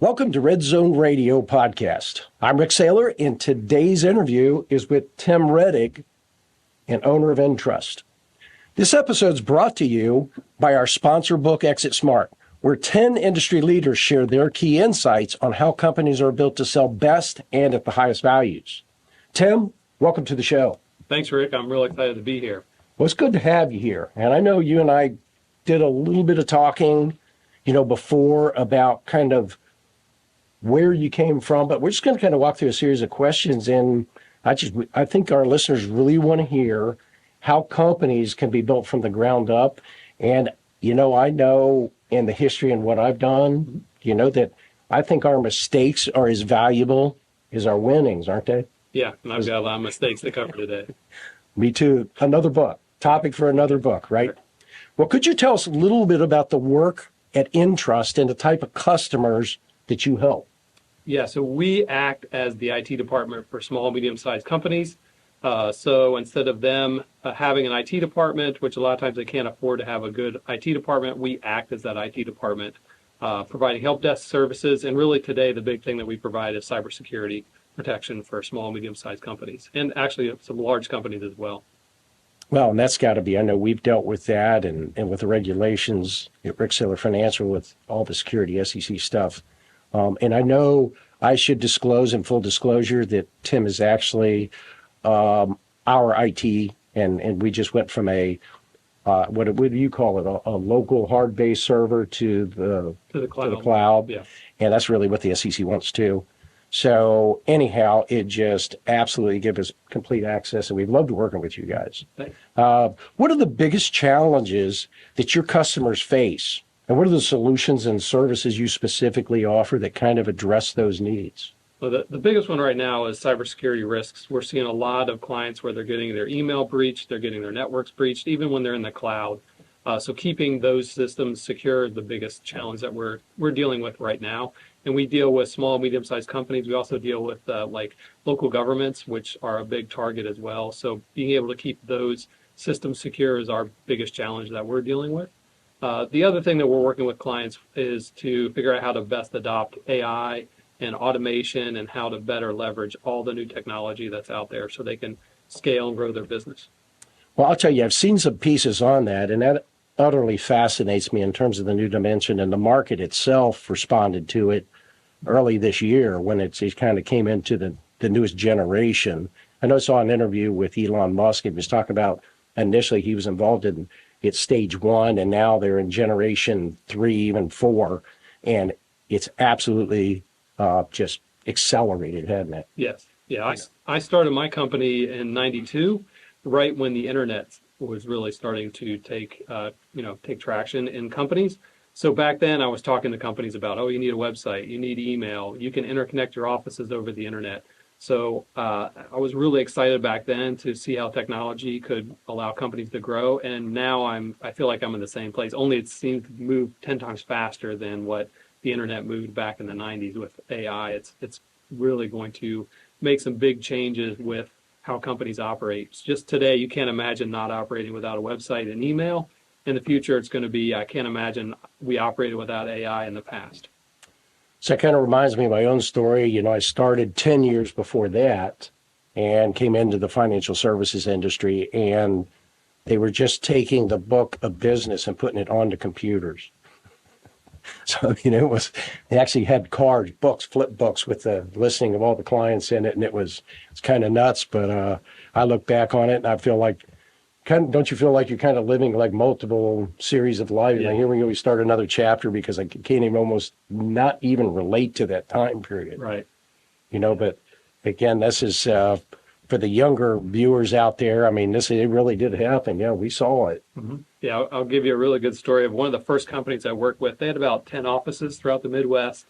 Welcome to Redde-Zone Radio Podcast. I'm Rick Saylor, and today's interview is with Tim Rettig, an owner of InTrust. This episode is brought to you by our sponsor book, Exit Smart, where 10 industry leaders share their key insights on how companies are built to sell best and at the highest values. Tim, welcome to the show. Thanks, Rick. I'm real excited to be here. Well, it's good to have you here. And I know you and I did a little bit of talking, before about kind of where you came from, but we're just going to kind of walk through a series of questions. And I think our listeners really want to hear how companies can be built from the ground up. And, I know in the history and what I've done, that I think our mistakes are as valuable as our winnings, aren't they? Yeah, and I've got a lot of mistakes to cover today. Me too. Another book, topic for another book, right? Sure. Well, could you tell us a little bit about the work at InTrust and the type of customers that you help? Yeah, so we act as the IT department for small, medium-sized companies. So instead of them having an IT department, which a lot of times they can't afford to have a good IT department, we act as that IT department, providing help desk services. And really today, the big thing that we provide is cybersecurity protection for small, medium-sized companies, and actually some large companies as well. Well, and that's got to be, I know we've dealt with that and with the regulations at Rick Saylor Financial with all the security SEC stuff. And I know I should disclose in full disclosure that Tim is actually our IT, and we just went from a, what do you call it, a local hard-based server to the cloud. Yeah. And that's really what the SEC wants too. So anyhow, it just absolutely gives us complete access, and we've loved working with you guys. Thanks. What are the biggest challenges that your customers face? And what are the solutions and services you specifically offer that kind of address those needs? Well, the biggest one right now is cybersecurity risks. We're seeing a lot of clients where they're getting their email breached, they're getting their networks breached, even when they're in the cloud. So keeping those systems secure is the biggest challenge that we're dealing with right now. And we deal with small, medium-sized companies. We also deal with like local governments, which are a big target as well. So being able to keep those systems secure is our biggest challenge that we're dealing with. The other thing that we're working with clients is to figure out how to best adopt AI and automation and how to better leverage all the new technology that's out there so they can scale and grow their business. Well, I'll tell you, I've seen some pieces on that, and that utterly fascinates me in terms of the new dimension, and the market itself responded to it early this year when it kind of came into the newest generation. I know I saw an interview with Elon Musk. He was talking about initially he was involved in it's stage 1, and now they're in generation 3, even 4, and it's absolutely just accelerated, hasn't it? Yes. Yeah. I started my company in '92, right when the internet was really starting to take traction in companies. So back then I was talking to companies about, you need a website, you need email, you can interconnect your offices over the internet. So I was really excited back then to see how technology could allow companies to grow. And now I feel like I'm in the same place, only it seems to move 10 times faster than what the internet moved back in the 90s with AI. It's really going to make some big changes with how companies operate. Just today, you can't imagine not operating without a website and email. In the future, it's going to be, I can't imagine we operated without AI in the past. So it kind of reminds me of my own story. I started 10 years before that and came into the financial services industry, and they were just taking the book of business and putting it onto computers. So, they actually had cards, books, flip books with the listing of all the clients in it, and it's kind of nuts. But I look back on it and I feel like, don't you feel like you're kind of living like multiple series of life? Yeah. Like here we start another chapter because I can't even almost not even relate to that time period. Right. But again, this is for the younger viewers out there. I mean, it really did happen. Yeah, we saw it. Mm-hmm. Yeah, I'll give you a really good story of one of the first companies I worked with. They had about 10 offices throughout the Midwest.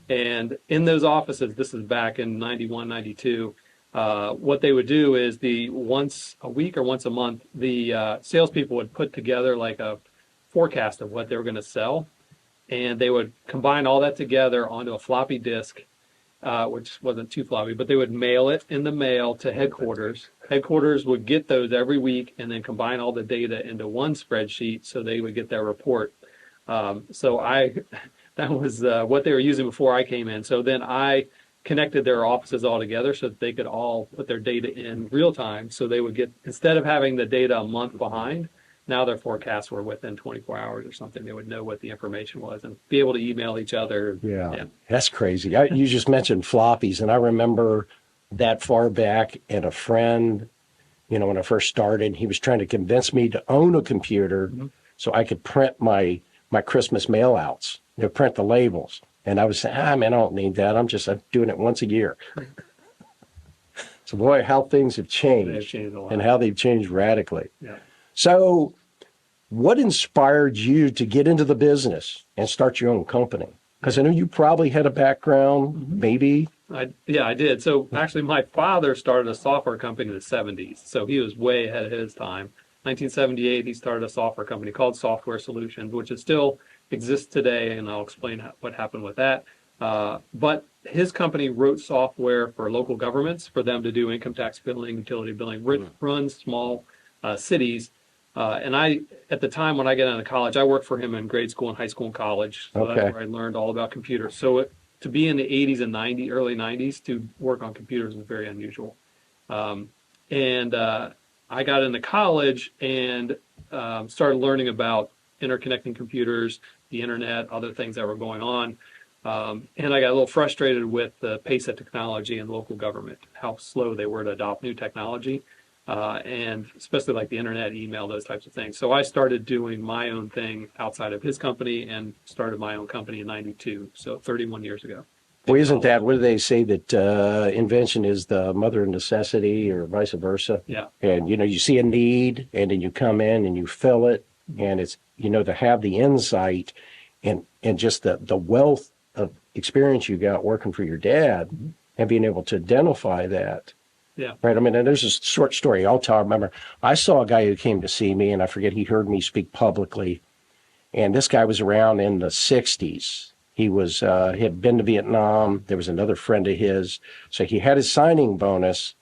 And in those offices, this is back in 91, 92, what they would do is once a week or once a month, the salespeople would put together like a forecast of what they were going to sell. And they would combine all that together onto a floppy disk, which wasn't too floppy, but they would mail it in the mail to headquarters. Headquarters would get those every week and then combine all the data into one spreadsheet so they would get their report. So That was what they were using before I came in. So then I connected their offices all together so that they could all put their data in real time. So they would get, instead of having the data a month behind, now their forecasts were within 24 hours or something. They would know what the information was and be able to email each other. Yeah. That's crazy. You just mentioned floppies, and I remember that far back, and a friend, when I first started, he was trying to convince me to own a computer so I could print my Christmas mail outs, print the labels. And I was saying, man, I don't need that. I'm doing it once a year. So boy, how things have changed, They've changed a lot. and how they've changed radically. Yeah. So what inspired you to get into the business and start your own company? Because I know you probably had a background, maybe. I did. So actually, my father started a software company in the 70s. So he was way ahead of his time. 1978, he started a software company called Software Solutions, which is still exists today, and I'll explain what happened with that. But his company wrote software for local governments for them to do income tax billing, utility billing, runs small cities. And at the time when I got out of college, I worked for him in grade school and high school and college. So that's where I learned all about computers. So to be in the 80s and early 90s to work on computers was very unusual. I got into college and started learning about interconnecting computers, the internet, other things that were going on. And I got a little frustrated with the pace of technology in local government, how slow they were to adopt new technology, and especially like the internet, email, those types of things. So I started doing my own thing outside of his company and started my own company in 92, so 31 years ago. Well, isn't that, what do they say, that invention is the mother of necessity, or vice versa? Yeah. And, you see a need, and then you come in and you fill it, and it's, to have the insight and just the wealth of experience you got working for your dad and being able to identify that. Yeah. Right. I mean, and there's a short story I'll tell. I remember I saw a guy who came to see me, and I forget, he heard me speak publicly. And this guy was around in the 60s. He had been to Vietnam. There was another friend of his. So he had his signing bonus,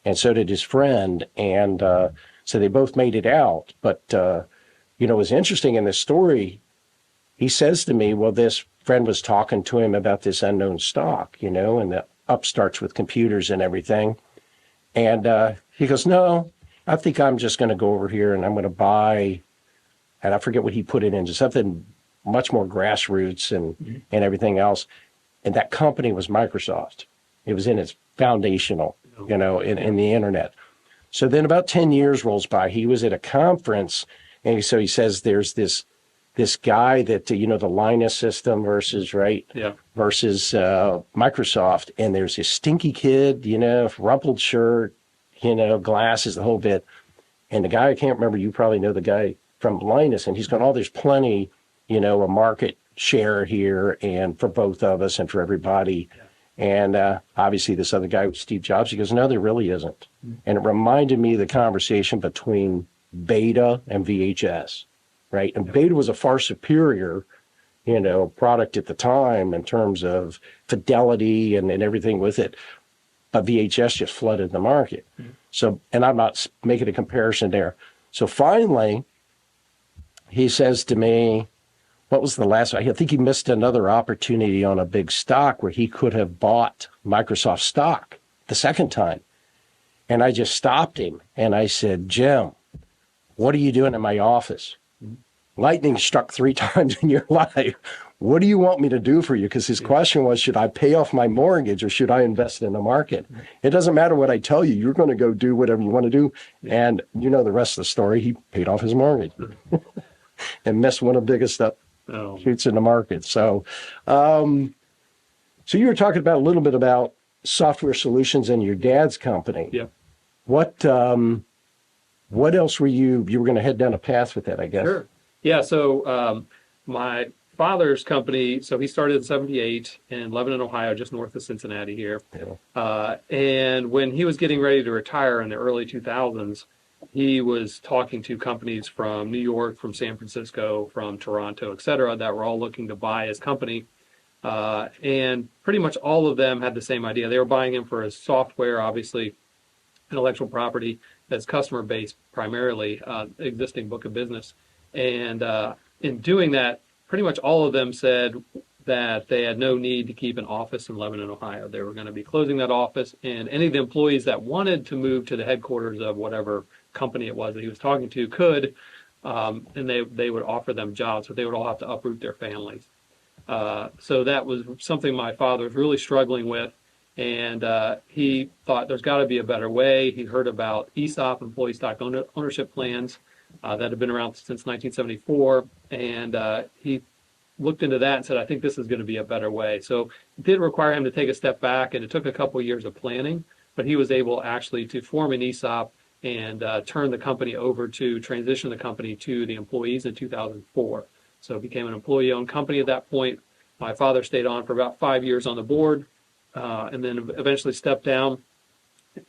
and so did his friend. And so they both made it out. But, it was interesting in this story. He says to me, well, this friend was talking to him about this unknown stock, and the upstarts with computers and everything. And he goes, no, I think I'm just going to go over here and I'm going to buy, and I forget what he put it into, something much more grassroots and everything else. And that company was Microsoft. It was in its foundational, in the internet. So then about 10 years rolls by. He was at a conference, and so he says there's this guy that, the Linus system versus Microsoft. And there's this stinky kid, rumpled shirt, glasses, the whole bit. And the guy, I can't remember, you probably know the guy from Linus, and he's going, oh, there's plenty, a market share here, and for both of us and for everybody. Yeah. And obviously this other guy with Steve Jobs, he goes, no, there really isn't. And it reminded me of the conversation between Beta and VHS. Right. And Beta was a far superior, product at the time in terms of fidelity and everything with it. But VHS just flooded the market. So, and I'm not making a comparison there. So finally, he says to me, what was the last? I think he missed another opportunity on a big stock where he could have bought Microsoft stock the second time. And I just stopped him and I said, Jim, what are you doing in my office? Lightning struck 3 times in your life. What do you want me to do for you? Because his question was, should I pay off my mortgage or should I invest in the market? It doesn't matter what I tell you. You're going to go do whatever you want to do. And the rest of the story. He paid off his mortgage and missed one of the biggest shoots in the market. So, so you were talking about a little bit about software solutions in your dad's company. Yeah. What else were you were going to head down a path with that, I guess? Sure. Yeah, so my father's company, so he started in 78 in Lebanon, Ohio, just north of Cincinnati here. Yeah. And when he was getting ready to retire in the early 2000s, he was talking to companies from New York, from San Francisco, from Toronto, et cetera, that were all looking to buy his company. And pretty much all of them had the same idea. They were buying him for his software, obviously, intellectual property, that's customer base primarily, existing book of business. And in doing that, pretty much all of them said, that they had no need to keep an office in Lebanon, Ohio. They were going to be closing that office, and any of the employees that wanted to move to the headquarters of whatever company it was that he was talking to could, and they would offer them jobs, but they would all have to uproot their families. So that was something my father was really struggling with, and he thought there's got to be a better way. He heard about ESOP, employee stock ownership plans, that had been around since 1974, and he looked into that and said, I think this is going to be a better way. So it did require him to take a step back, and it took a couple of years of planning, but he was able actually to form an ESOP and turn the company over to transition the company to the employees in 2004. So it became an employee-owned company at that point. My father stayed on for about 5 years on the board, and then eventually stepped down.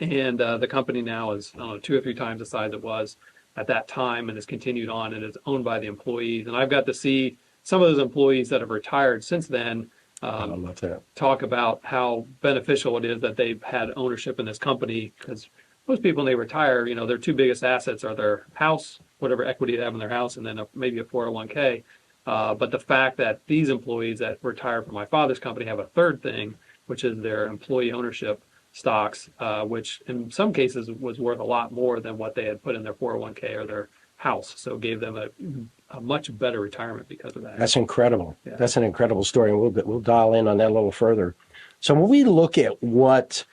And the company now is, I don't know, 2 or 3 times the size it was at that time, and has continued on, and is owned by the employees. And I've got to see some of those employees that have retired since then I love that. talk about how beneficial it is that they've had ownership in this company, because most people when they retire, their 2 biggest assets are their house, whatever equity they have in their house, and then maybe a 401k. But the fact that these employees that retire from my father's company have a third thing, which is their employee ownership stocks, which in some cases was worth a lot more than what they had put in their 401k or their house. So it gave them a much better retirement because of that. That's incredible. Yeah. That's an incredible story, and we'll dial in on that a little further. So when we look at what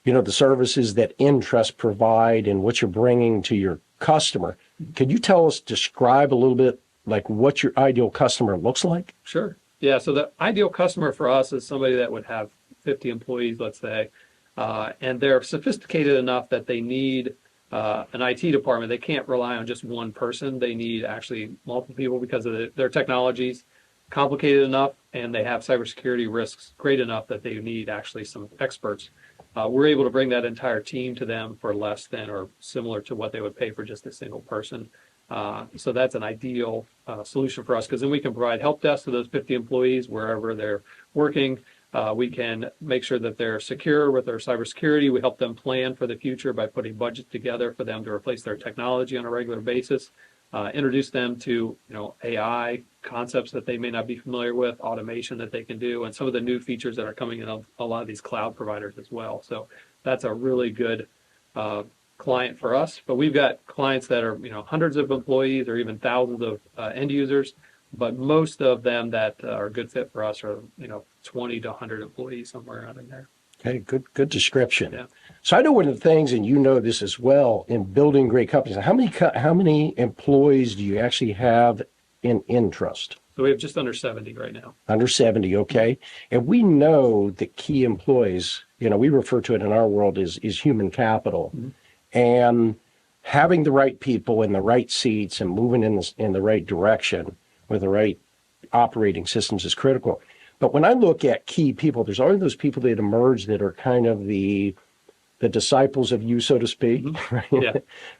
the services that InTrust provide and what you're bringing to your customer, could you describe a little bit like what your ideal customer looks like? Sure. Yeah. So the ideal customer for us is somebody that would have 50 employees, let's say, and they're sophisticated enough that they need an IT department. They can't rely on just one person. They need actually multiple people because of their technologies complicated enough, and they have cybersecurity risks great enough that they need actually some experts. We're able to bring that entire team to them for less than or similar to what they would pay for just a single person. So that's an ideal solution for us, because then we can provide help desk to those 50 employees wherever they're working. We can make sure that they're secure with their cybersecurity. We help them plan for the future by putting budgets together for them to replace their technology on a regular basis. Introduce them to AI concepts that they may not be familiar with, automation that they can do, and some of the new features that are coming in a lot of these cloud providers as well. So that's a really good client for us. But we've got clients that are hundreds of employees or even thousands of end users. But most of them that are a good fit for us are 20 to 100 employees, somewhere around in there. Okay, good description. Yeah. So I know one of the things, and you know this as well, in building great companies. How many employees do you actually have in InTrust? So we have just under 70 right now. Under 70, okay. And we know that key employees, we refer to it in our world as human capital. Mm-hmm. And having the right people in the right seats and moving in the right direction with the right operating systems is critical. But when I look at key people, there's always those people that emerge that are kind of the disciples of you, so to speak, Mm-hmm. right? Yeah.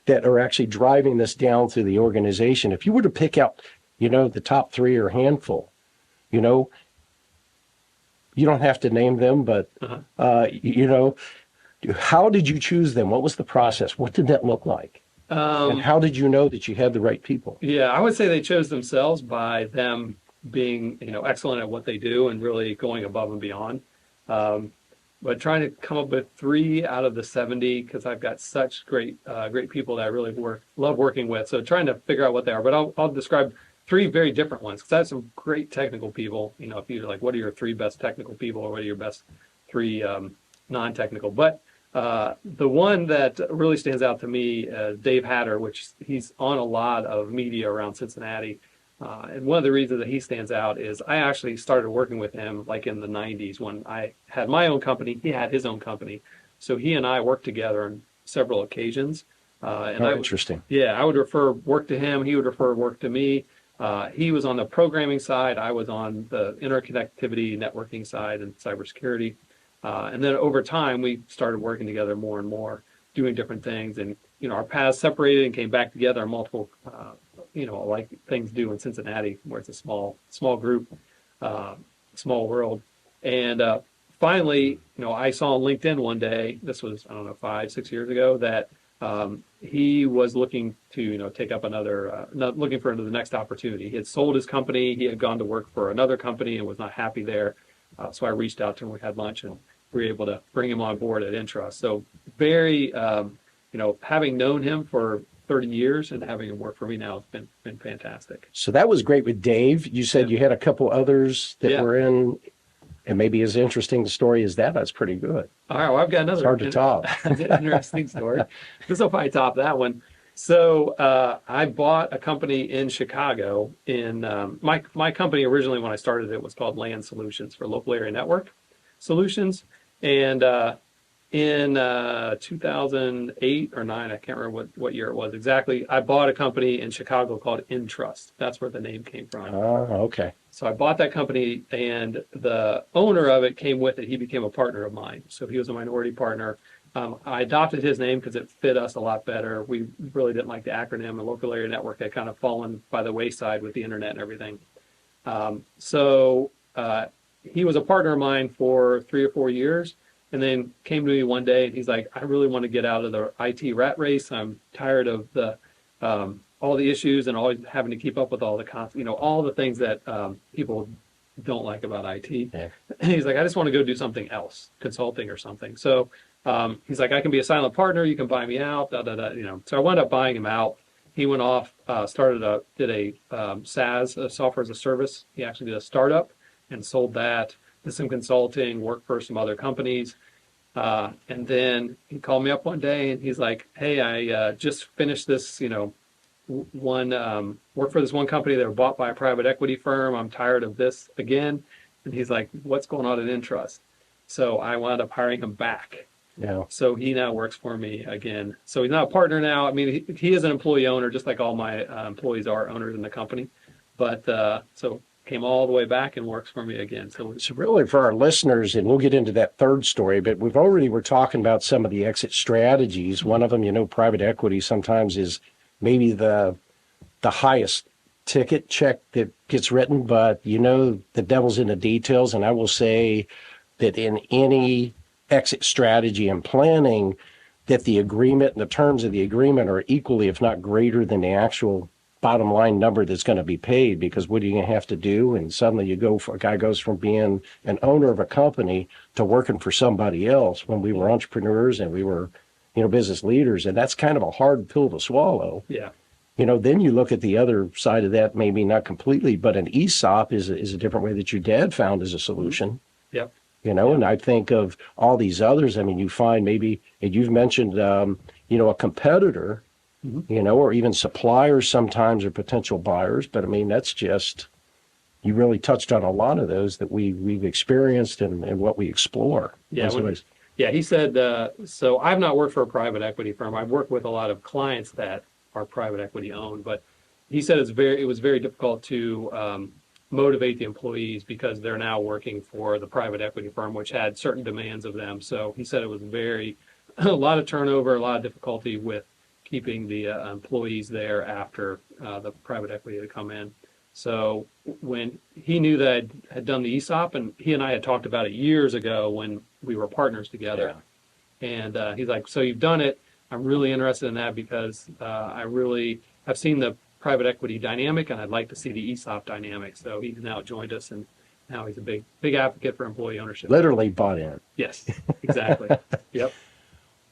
That are actually driving this down through the organization. If you were to pick out, the top 3 or handful, you don't have to name them, but, how did you choose them? What was the process? What did that look like? And how did you know that you had the right people? Yeah, I would say they chose themselves by them being, excellent at what they do and really going above and beyond. But trying to come up with 3 out of the 70, because I've got such great people that I really love working with. So trying to figure out what they are. But I'll describe 3 very different ones, because I have some great technical people. If you're like, what are your 3 best technical people, or what are your best 3 non-technical? But the one that really stands out to me is Dave Hatter, which he's on a lot of media around Cincinnati. And one of the reasons that he stands out is I actually started working with him like in the 90s when I had my own company. He had his own company. So he and I worked together on several occasions. Interesting. Yeah, I would refer work to him. He would refer work to me. He was on the programming side. I was on the interconnectivity, networking side, and cybersecurity. And then over time, we started working together more and more, doing different things. And, our paths separated and came back together on multiple, like things do in Cincinnati, where it's a small group, small world. And finally, I saw on LinkedIn one day, this was, 5, 6 years ago, that he was looking to, take up looking for the next opportunity. He had sold his company. He had gone to work for another company and was not happy there. So I reached out to him. We had lunch and we were able to bring him on board at InTrust. So very, having known him for 30 years and having him work for me now has been fantastic. So that was great with Dave. You said you had a couple others that were in, and maybe as interesting a story as that. That's pretty good. All right, well, I've got another. It's hard to top. Interesting story. This will probably top that one. So I bought a company in Chicago. My company originally, when I started it, was called Land Solutions for Local Area Network Solutions. And in 2008 or 9, I can't remember what year it was exactly, I bought a company in Chicago called InTrust. That's where the name came from. Oh, okay. So I bought that company, and the owner of it came with it. He became a partner of mine. So he was a minority partner. I adopted his name because it fit us a lot better. We really didn't like the acronym. The local area network had kind of fallen by the wayside with the internet and everything. So he was a partner of mine for 3 or 4 years, and then came to me one day and he's like, I really want to get out of the IT rat race. I'm tired of all the issues and always having to keep up with all all the things that people don't like about IT. Yeah. And he's like, I just want to go do something else, consulting or something. So he's like, I can be a silent partner. You can buy me out. So I wound up buying him out. He went off, did a SaaS, software as a service. He actually did a startup and sold that. Did some consulting, worked for some other companies. And then he called me up one day and he's like, hey, I just finished this, work for this one company that were bought by a private equity firm. I'm tired of this again. And he's like, what's going on at InTrust? So I wound up hiring him back. Yeah. So he now works for me again. So he's not a partner now. I mean, he is an employee owner, just like all my employees are owners in the company. But so came all the way back and works for me again. So really for our listeners, and we'll get into that third story, but we're talking about some of the exit strategies. One of them, private equity sometimes is maybe the highest ticket check that gets written, but the devil's in the details. And I will say that in any exit strategy and planning, that the agreement and the terms of the agreement are equally, if not greater than the actual bottom line number that's going to be paid, because what are you going to have to do? And suddenly a guy goes from being an owner of a company to working for somebody else when we were entrepreneurs and we were, business leaders. And that's kind of a hard pill to swallow. Yeah. Then you look at the other side of that, maybe not completely, but an ESOP is a different way that your dad found as a solution. Yep. And I think of all these others. I mean, you find maybe, and you've mentioned, a competitor, or even suppliers sometimes or potential buyers. But I mean, that's just, you really touched on a lot of those that we've experienced and what we explore. Yeah. He said, so I've not worked for a private equity firm. I've worked with a lot of clients that are private equity owned, but he said it was very difficult to motivate the employees because they're now working for the private equity firm, which had certain demands of them. So he said it was a lot of turnover, a lot of difficulty with keeping the employees there after the private equity had come in. So when he knew that I had done the ESOP, and he and I had talked about it years ago when we were partners together, and he's like, so you've done it. I'm really interested in that because I really have seen the private equity dynamic, and I'd like to see the ESOP dynamic. So he's now joined us, and now he's a big advocate for employee ownership. Literally bought in. Yes, exactly. Yep.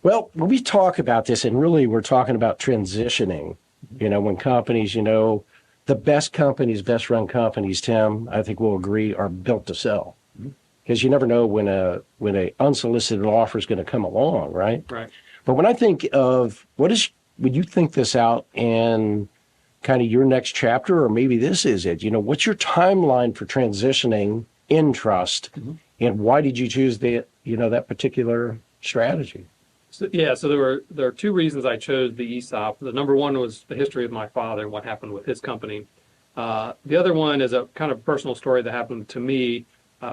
Well, when we talk about this, and really we're talking about transitioning, when companies, the best companies, best run companies, Tim, I think we'll agree, are built to sell. Because you never know when a unsolicited offer is going to come along, right? Right. But when I think of would you think this out in kind of your next chapter, or maybe this is it, what's your timeline for transitioning InTrust, and why did you choose that particular strategy? So there are two reasons I chose the ESOP. The number one was the history of my father and what happened with his company. The other one is a kind of personal story that happened to me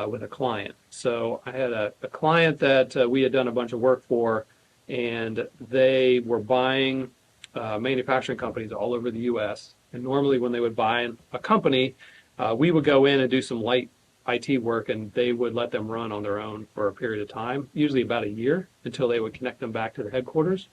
with a client. So I had a client that we had done a bunch of work for, and they were buying manufacturing companies all over the U.S. And normally when they would buy a company, we would go in and do some light IT work, and they would let them run on their own for a period of time, usually about a year, until they would connect them back to the headquarters.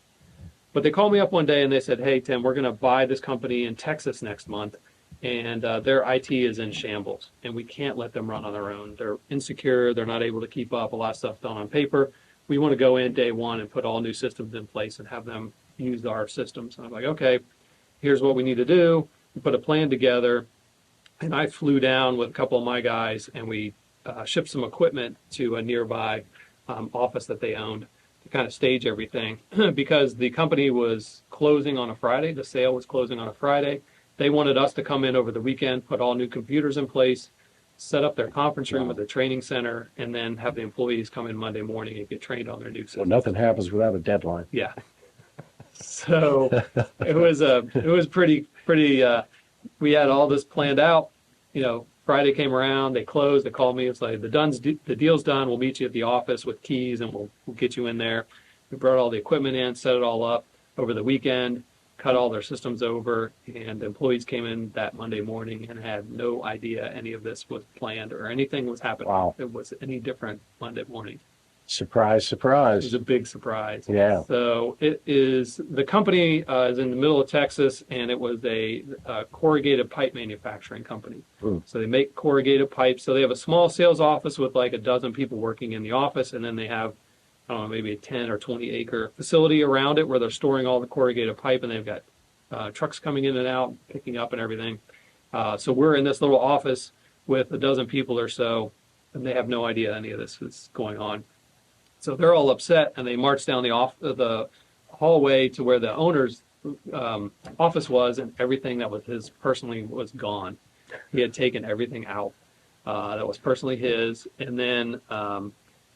But they called me up one day and they said, "Hey, Tim, we're going to buy this company in Texas next month, and their IT is in shambles, and we can't let them run on their own. They're insecure. They're not able to keep up. A lot of stuff done on paper. We want to go in day one and put all new systems in place and have them use our systems." And I'm like, "Okay, here's what we need to do." We put a plan together, and I flew down with a couple of my guys, and we shipped some equipment to a nearby office that they owned to kind of stage everything because the company was closing on a Friday. The sale was closing on a Friday. They wanted us to come in over the weekend, put all new computers in place, set up their conference room at the training center, and then have the employees come in Monday morning and get trained on their new system. Well, nothing happens without a deadline. Yeah. So it was pretty. We had all this planned out. Friday came around, they closed, they called me. It's like, the deal's done. We'll meet you at the office with keys and we'll get you in there. We brought all the equipment in, set it all up over the weekend, cut all their systems over, and the employees came in that Monday morning and had no idea any of this was planned or anything was happening. Wow. It was any different Monday morning. Surprise, It surprise. was a big surprise. Yeah. So the company is in the middle of Texas, and it was a corrugated pipe manufacturing company. So they make corrugated pipes. So they have a small sales office with like a dozen people working in the office, and then they have, I don't know, maybe a 10 or 20 acre facility around it where they're storing all the corrugated pipe, and they've got trucks coming in and out, picking up and everything. So we're in this little office with a dozen people or so, and they have no idea any of this is going on. So they're all upset, and they march down the hallway to where the owner's office was, and everything that was his personally was gone. He had taken everything out that was personally his. And then,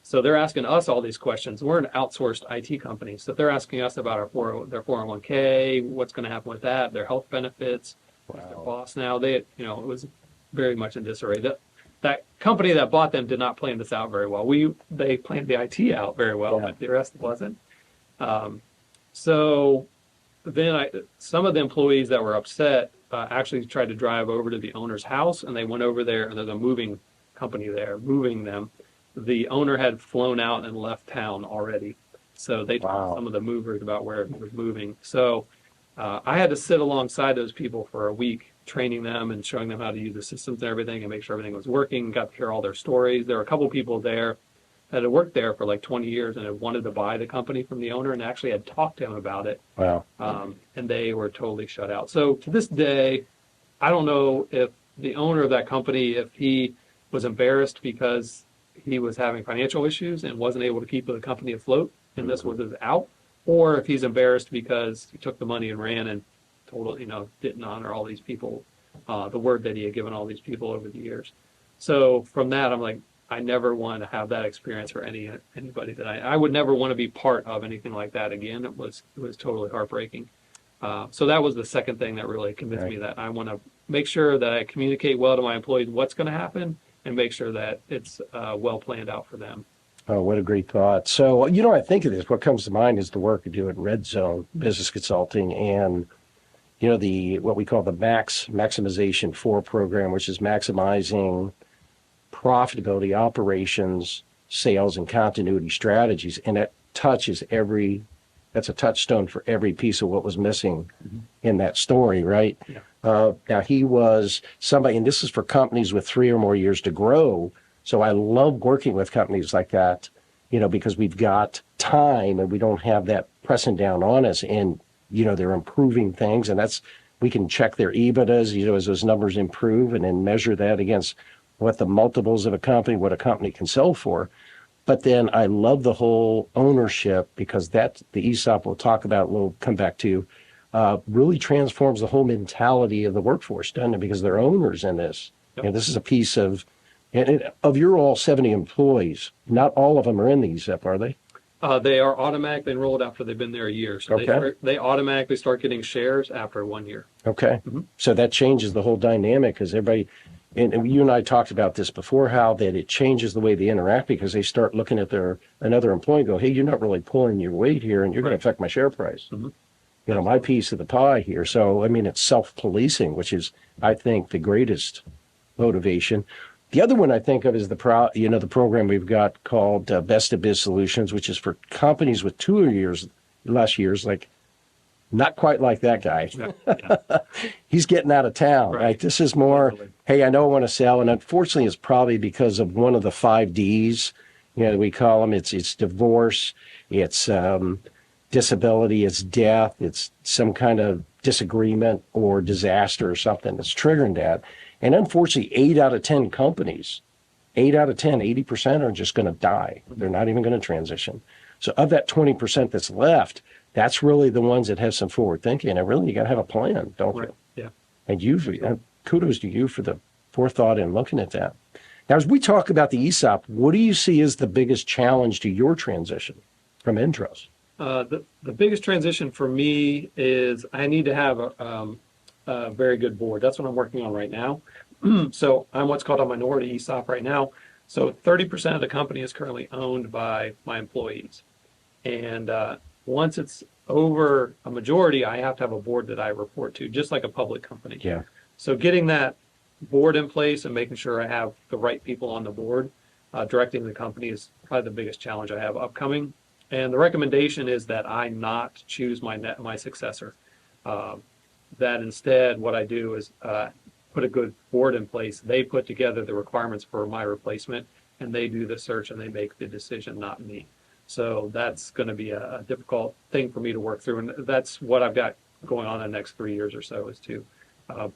so they're asking us all these questions. We're an outsourced IT company, so they're asking us about their 401k, what's going to happen with that, their health benefits, what's their boss now. It was very much in disarray. That company that bought them did not plan this out very well. They planned the IT out very well, but the rest wasn't. So then some of the employees that were upset actually tried to drive over to the owner's house, and they went over there, and there's a moving company there moving them. The owner had flown out and left town already, so they told some of the movers about where it was moving. So I had to sit alongside those people for a week, training them and showing them how to use the systems and everything and make sure everything was working. Got to hear all their stories. There were a couple people there that had worked there for like 20 years and had wanted to buy the company from the owner and actually had talked to him about it. Wow. And they were totally shut out. So to this day, I don't know if the owner of that company, if he was embarrassed because he was having financial issues and wasn't able to keep the company afloat, and this was his out, or if he's embarrassed because he took the money and ran and didn't honor all these people, the word that he had given all these people over the years. So from that, I'm like, I never want to have that experience for anybody that I would never want to be part of anything like that again. It was totally heartbreaking. So that was the second thing that really convinced me that I want to make sure that I communicate well to my employees what's going to happen and make sure that it's well planned out for them. Oh, what a great thought. So, I think of this, what comes to mind is the work I do at Redde-Zone Business Consulting and what we call the Maximization 4 program, which is maximizing profitability, operations, sales, and continuity strategies. And it touches that's a touchstone for every piece of what was missing in that story, right? Yeah. Now, he was somebody, and this is for companies with 3 or more years to grow. So I love working with companies like that, because we've got time and we don't have that pressing down on us. And they're improving things, and we can check their EBITDAs, as those numbers improve, and then measure that against what the multiples of what a company can sell for. But then I love the whole ownership, because the ESOP we'll talk about, we'll come back to, really transforms the whole mentality of the workforce, doesn't it? Because they're owners in this. Yep. And this is a piece of your all 70 employees, not all of them are in the ESOP, are they? They are automatically enrolled after they've been there a year. So they automatically start getting shares after 1 year. Okay. Mm-hmm. So that changes the whole dynamic, because everybody, and you and I talked about this before, how that it changes the way they interact, because they start looking at another employee and go, hey, you're not really pulling your weight here, and you're going to affect my share price. Mm-hmm. My piece of the pie here. So, it's self-policing, which is, I think, the greatest motivation. The other one I think of is the program we've got called Best of Biz Solutions, which is for companies with 2 or less years, like Not quite like that guy. Yeah. He's getting out of town, right? This is more, Literally. hey, I know I want to sell. And unfortunately, it's probably because of one of the 5 Ds, we call them. It's divorce, it's disability, it's death, it's some kind of disagreement or disaster or something that's triggering that. And unfortunately, 8 out of 10 companies, 8 out of 10, 80% are just going to die. They're not even going to transition. So of that 20% that's left, that's really the ones that have some forward thinking. And really, you got to have a plan, don't Right. you? Yeah. And kudos to you for the forethought in looking at that. Now, as we talk about the ESOP, what do you see as the biggest challenge to your transition from InTrust? The biggest transition for me is I need to have a very good board. That's what I'm working on right now. So I'm what's called a minority ESOP right now. So 30% of the company is currently owned by my employees. And once it's over a majority, I have to have a board that I report to, just like a public company. Yeah. So getting that board in place and making sure I have the right people on the board directing the company is probably the biggest challenge I have upcoming. And the recommendation is that I not choose my successor. That instead, what I do is put a good board in place. They put together the requirements for my replacement, and they do the search and they make the decision, not me. So that's going to be a difficult thing for me to work through, and that's what I've got going on in the next 3 years or so, is to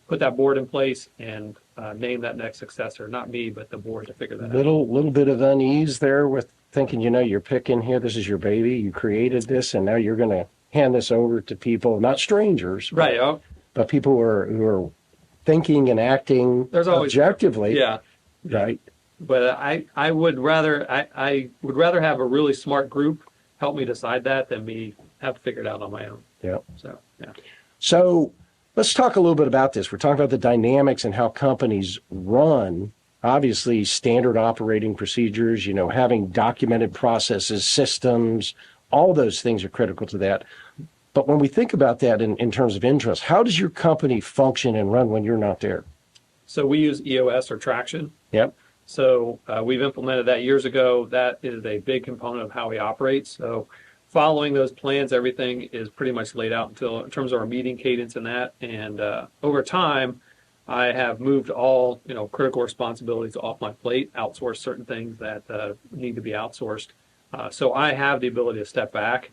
put that board in place and name that next successor, not me, but the board to figure that out. Little bit of unease there with thinking, you're picking here, this is your baby, you created this, and now you're going to hand this over to people, not strangers, Right. but people who are thinking and acting There's always objectively. Yeah. Right. But I would rather have a really smart group help me decide that than me have to figure it out on my own. Yeah. So yeah. So let's talk a little bit about this. We're talking about the dynamics and how companies run. Obviously, standard operating procedures, having documented processes, systems, all those things are critical to that. But when we think about that in terms of InTrust, how does your company function and run when you're not there? So we use EOS or traction. Yep. So we've implemented that years ago. That is a big component of how we operate. So following those plans, everything is pretty much laid out in terms of our meeting cadence and that. And over time, I have moved all critical responsibilities off my plate, outsourced certain things that need to be outsourced. So I have the ability to step back.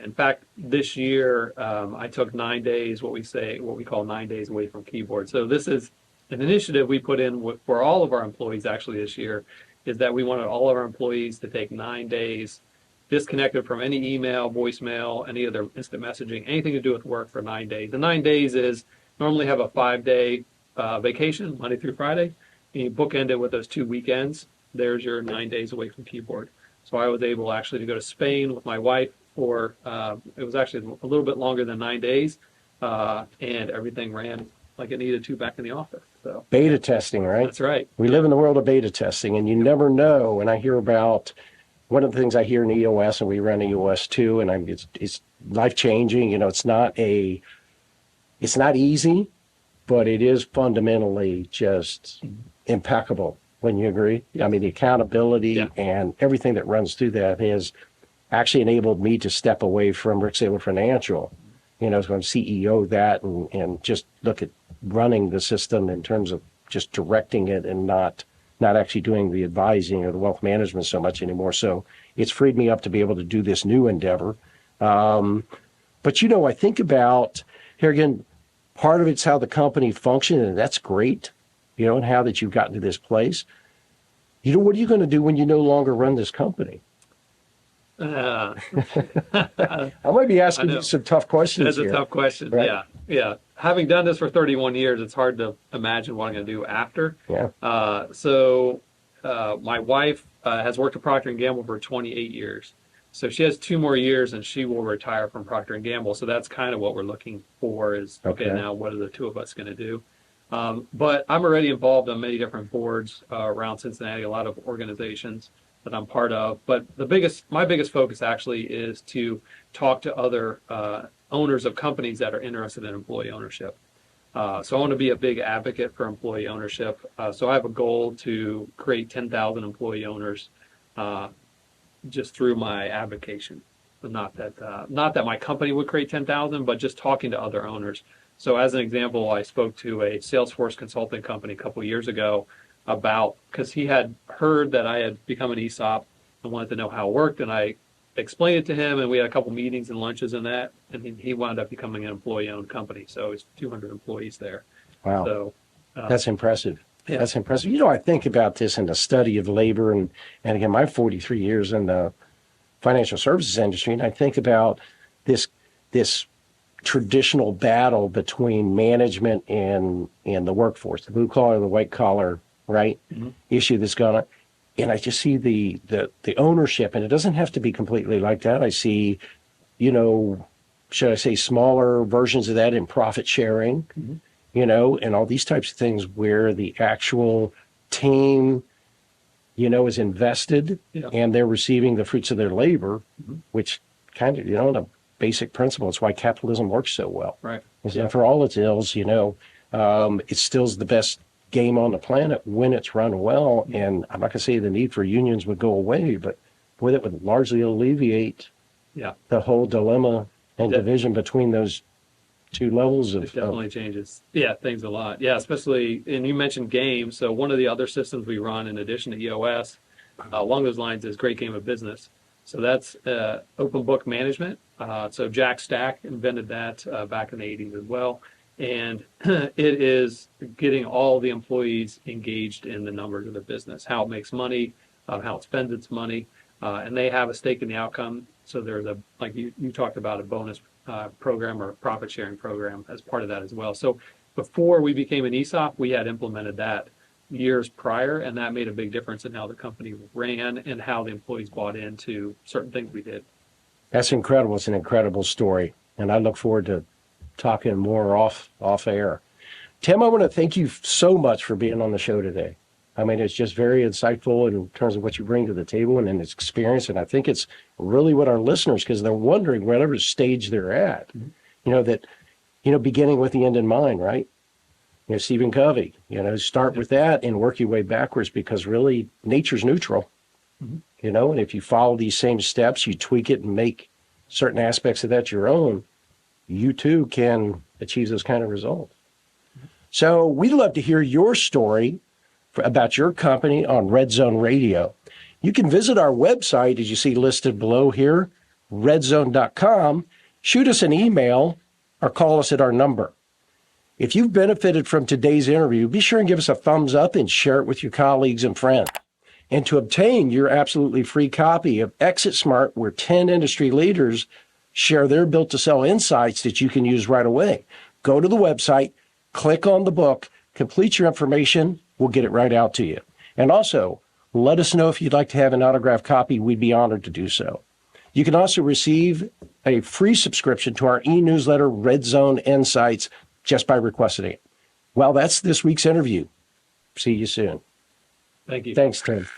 In fact, this year I took 9 days, what we call 9 days away from keyboard. So this is an initiative we put in for all of our employees actually this year, is that we wanted all of our employees to take 9 days disconnected from any email, voicemail, any other instant messaging, anything to do with work for 9 days. The 9 days is normally have a 5-day vacation, Monday through Friday, and you bookend it with those 2 weekends. There's your 9 days away from keyboard. So I was able actually to go to Spain with my wife for, it was actually a little bit longer than 9 days, and everything ran like it needed to back in the office. So beta testing, right? That's right. We live in the world of beta testing, and you never know. And I hear about one of the things I hear in EOS, and we run EOS too, and it's life changing. It's not easy, but it is fundamentally just impeccable. When you agree, I mean, the accountability and everything that runs through that has actually enabled me to step away from Rick Saylor Financial. So I'm CEO of that, and just look at running the system in terms of just directing it and not actually doing the advising or the wealth management so much anymore. So it's freed me up to be able to do this new endeavor. But I think about here again, part of it's how the company functions, and that's great. And how that you've gotten to this place. What are you going to do when you no longer run this company? I might be asking you some tough questions. That's a tough question. Right? Yeah. Having done this for 31 years, it's hard to imagine what I'm going to do after. Yeah. So my wife has worked at Procter & Gamble for 28 years. So she has 2 more years and she will retire from Procter & Gamble. So that's kind of what we're looking for is, okay, now what are the 2 of us going to do? But I'm already involved on many different boards around Cincinnati, a lot of organizations that I'm part of. But my biggest focus actually is to talk to other owners of companies that are interested in employee ownership. So I want to be a big advocate for employee ownership. So I have a goal to create 10,000 employee owners just through my advocation. Not that my company would create 10,000, but just talking to other owners. So as an example, I spoke to a Salesforce consulting company a couple of years ago because he had heard that I had become an ESOP and wanted to know how it worked, and I explained it to him, and we had a couple meetings and lunches and that, and he wound up becoming an employee-owned company. So it's 200 employees there. Wow. So That's impressive. Yeah. That's impressive. I think about this in the study of labor, and again, my 43 years in the financial services industry, and I think about this traditional battle between management and the workforce, the blue collar, the white collar, right? Mm-hmm. Issue that's gone on. And I just see the ownership, and it doesn't have to be completely like that. I see, should I say smaller versions of that in profit sharing, mm-hmm. And all these types of things where the actual team, is invested, and they're receiving the fruits of their labor, mm-hmm. which kind of, in a basic principle, it's why capitalism works so well. Right. And for all its ills, it still's the best game on the planet when it's run well. And I'm not going to say the need for unions would go away, but boy, that would largely alleviate the whole dilemma and division between those two levels of. It definitely changes. Yeah, things a lot. Yeah, especially, and you mentioned games. So one of the other systems we run in addition to EOS along those lines is Great Game of Business. So that's open book management. So Jack Stack invented that back in the 80s as well. And it is getting all the employees engaged in the numbers of the business, how it makes money, how it spends its money, and they have a stake in the outcome. So there's like you talked about, a bonus program or a profit sharing program as part of that as well. So before we became an ESOP, we had implemented that years prior, and that made a big difference in how the company ran and how the employees bought into certain things we did. That's incredible. It's an incredible story, and I look forward to talking more off air. Tim, I want to thank you so much for being on the show today. I mean, it's just very insightful in terms of what you bring to the table and its experience, and I think it's really what our listeners, because they're wondering whatever stage they're at, mm-hmm. Beginning with the end in mind, right? Stephen Covey, start with that and work your way backwards, because really nature's neutral, mm-hmm. And if you follow these same steps, you tweak it and make certain aspects of that your own, you too can achieve those kind of results. So we'd love to hear your story about your company on Redde-Zone Radio. You can visit our website, as you see listed below here, redde-zone.com, shoot us an email, or call us at our number. If you've benefited from today's interview, be sure and give us a thumbs up and share it with your colleagues and friends. And to obtain your absolutely free copy of Exit Smart, where 10 industry leaders share their built-to-sell insights that you can use right away, go to the website, click on the book, complete your information, we'll get it right out to you. And also, let us know if you'd like to have an autographed copy. We'd be honored to do so. You can also receive a free subscription to our e-newsletter, Redde-Zone Insights, just by requesting it. Well, that's this week's interview. See you soon. Thank you. Thanks, Tim.